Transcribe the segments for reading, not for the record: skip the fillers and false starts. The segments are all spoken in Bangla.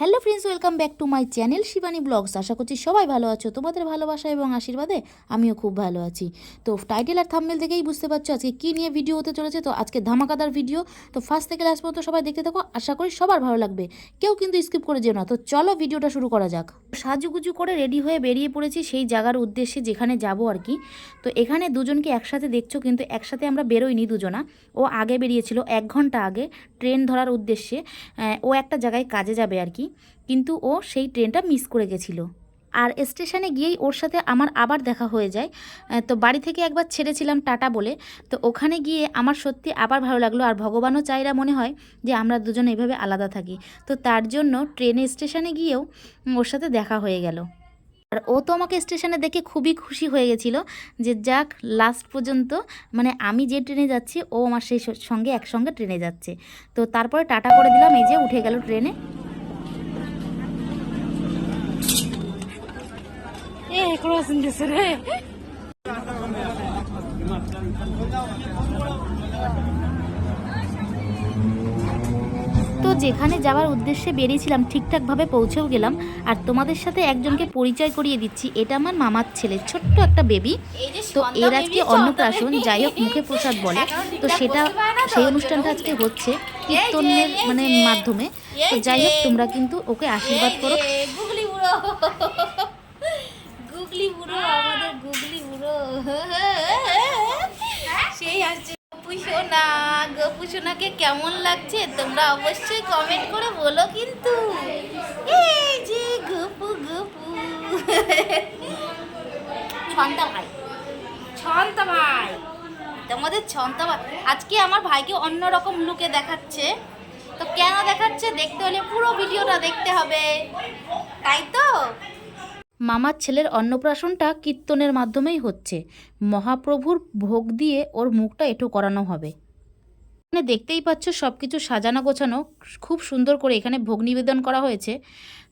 Hello friends, welcome back to my channel Shivani blogs. আশা করছি সবাই ভালো আছো। তোমাদের ভালোবাসা এবং আশীর্বাদে আমিও খুব ভালো আছি। তো টাইটেল আর থাম্বনেল থেকেই বুঝতে পারছো আজকে কী নিয়ে ভিডিও হতে চলেছে। তো আজকে ধামাকাদার ভিডিও, তো ফার্স্ট থেকে লাস্ট পর্যন্ত সবাই দেখতে থাকো। আশা করি সবার ভালো লাগবে, কেউ কিন্তু স্কিপ করে যেও না। তো চলো ভিডিওটা শুরু করা যাক। সাজুগুজু করে রেডি হয়ে বেরিয়ে পড়েছি সেই জায়গার উদ্দেশ্যে যেখানে যাব আর কি। তো এখানে দুজনকে একসাথে দেখছো, কিন্তু একসাথে আমরা বেরোইনি দুজনা। ও আগে বেরিয়েছিল 1 ঘন্টা আগে ট্রেন ধরার উদ্দেশ্যে। ও একটা জায়গায় কাজে যাবে আর কি, কিন্তু ও সেই ট্রেনটা মিস করে গেছিলো। আর স্টেশনে গিয়েই ওর সাথে আমার আবার দেখা হয়ে যায়। তো বাড়ি থেকে একবার ছেড়েছিলাম টাটা বলে, তো ওখানে গিয়ে আমার সত্যি আবার ভালো লাগলো। আর ভগবানও চাইরা মনে হয় যে আমরা দুজনে এভাবে আলাদা থাকি। তো তার জন্য ট্রেনে স্টেশনে গিয়েও ওর সাথে দেখা হয়ে গেল। আর ও তো আমাকে স্টেশনে দেখে খুবই খুশি হয়ে গেছিলো যে যাক লাস্ট পর্যন্ত, মানে আমি যে ট্রেনে যাচ্ছি ও আমার সেই সঙ্গে একসঙ্গে ট্রেনে যাচ্ছে। তো তারপরে টাটা করে দিলাম, এই যে উঠে গেল ট্রেনে। তো যেখানে যাওয়ার উদ্দেশ্যে বেরিয়েছিলাম ঠিকঠাকভাবে পৌঁছেও গেলাম। আর তোমাদের সাথে একজনকে পরিচয় করিয়ে দিচ্ছি, এটা আমার মামার ছেলে, ছোট্ট একটা বেবি। তো এর আজকে অন্নপ্রাশন, যাই হোক মুখে প্রসাদ বলে, তো সেটা সেই অনুষ্ঠানটা আজকে হচ্ছে কীর্তনের মানে মাধ্যমে। তো যাই হোক তোমরা কিন্তু ওকে আশীর্বাদ করো। গুগলি বুড়ো, গুগলি বুড়ো, আমাদের গুগলি বুড়ো সেই আসছে। গোপুসোনাকে কেমন লাগছে তোমরা অবশ্যই কমেন্ট করে বলো কিন্তু। এই যে গপু গপু ছন্তা ভাই, ছন্তা ভাই, তোমাদের ছন্তা ভাই আজকে আমার ভাইকে অন্যরকম লুকে দেখাচ্ছে। তো কেন দেখাচ্ছে দেখতে হলে পুরো ভিডিওটা দেখতে হবে, তাই তো। মামার ছেলের অন্নপ্রাশনটা কীর্তনের মাধ্যমেই হচ্ছে। মহাপ্রভুর ভোগ দিয়ে ওর মুখটা এঁটো করানো হবে। এখানে দেখতেই পাচ্ছ সব কিছু সাজানো গোছানো খুব সুন্দর করে এখানে ভোগ নিবেদন করা হয়েছে।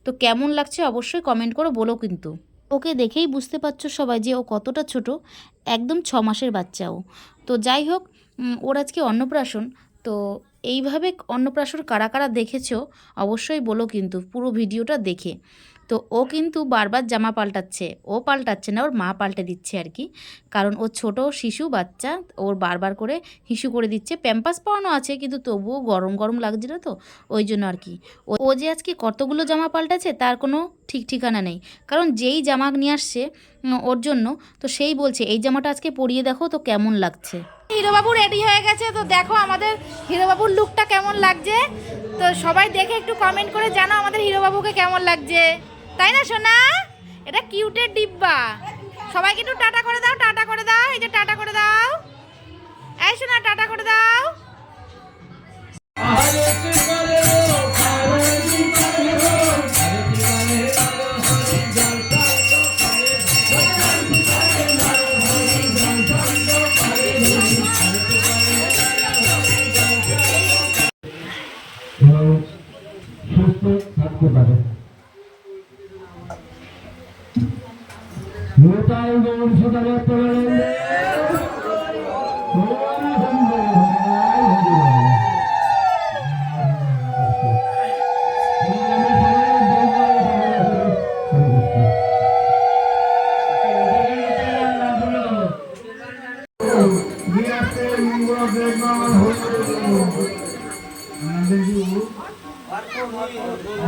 তো কেমন লাগছে অবশ্যই কমেন্ট করে বলো কিন্তু। ওকে দেখেই বুঝতে পারছো সবাই যে ও কতটা ছোট, একদম 6 মাসের বাচ্চাও। তো যাই হোক ওর আজকে অন্নপ্রাশন। তো এইভাবে অন্নপ্রাশন কারা কারা দেখেছো অবশ্যই বলো কিন্তু পুরো ভিডিওটা দেখে। তো ও কিন্তু বারবার জামা পাল্টাচ্ছে, ও পাল্টাচ্ছে না, ওর মা পাল্টে দিচ্ছে আর কি। কারণ ও ছোট শিশু বাচ্চা, ওর বারবার করে হিসু করে দিচ্ছে। প্যাম্পাস পরানো আছে কিন্তু তবুও গরম গরম লাগছিল, তো ওই জন্য আর কি। ও যে আজকে কতগুলো জামা পাল্টাচ্ছে তার কোনো ঠিক ঠিকানা নেই। কারণ যেই জামা নিয়ে আসছে ওর জন্য, তো সেই বলছে এই জামাটা আজকে পরিয়ে দেখো তো কেমন লাগছে। হিরোবাবু রেডি হয়ে গেছে, তো দেখো আমাদের হিরোবাবুর লুকটা কেমন লাগছে। তো সবাই দেখে একটু কমেন্ট করে জানো আমাদের হিরোবাবুকে কেমন লাগছে, তাই না সোনা? এটা কিউটের ডিব্বা। সবাইকে একটু টাটা করে দাও, টাটা করে দাও, এই যে টাটা করে দাও। এই সোনা টাটা করে দাও। সুস্থ থাকতে পারে।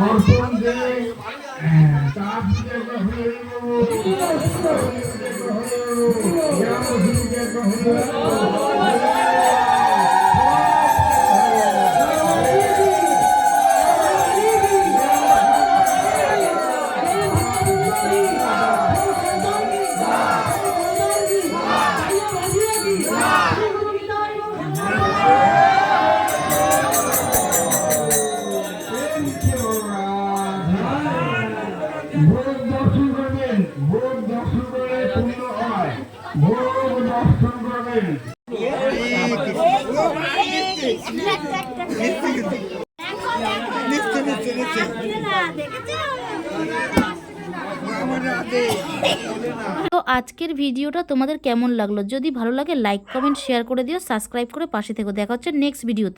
অর্পণ দিয়ে ভোগ দর্শন করবেন, ভোগ দর্শন করলে পূর্ণ হয়, ভোগ দর্শন করবেন। তো আজকের ভিডিওটা তোমাদের কেমন লাগলো? যদি ভালো লাগে লাইক কমেন্ট শেয়ার করে দিও, সাবস্ক্রাইব করে পাশে থেকো। দেখা হচ্ছে নেক্সট ভিডিওতে।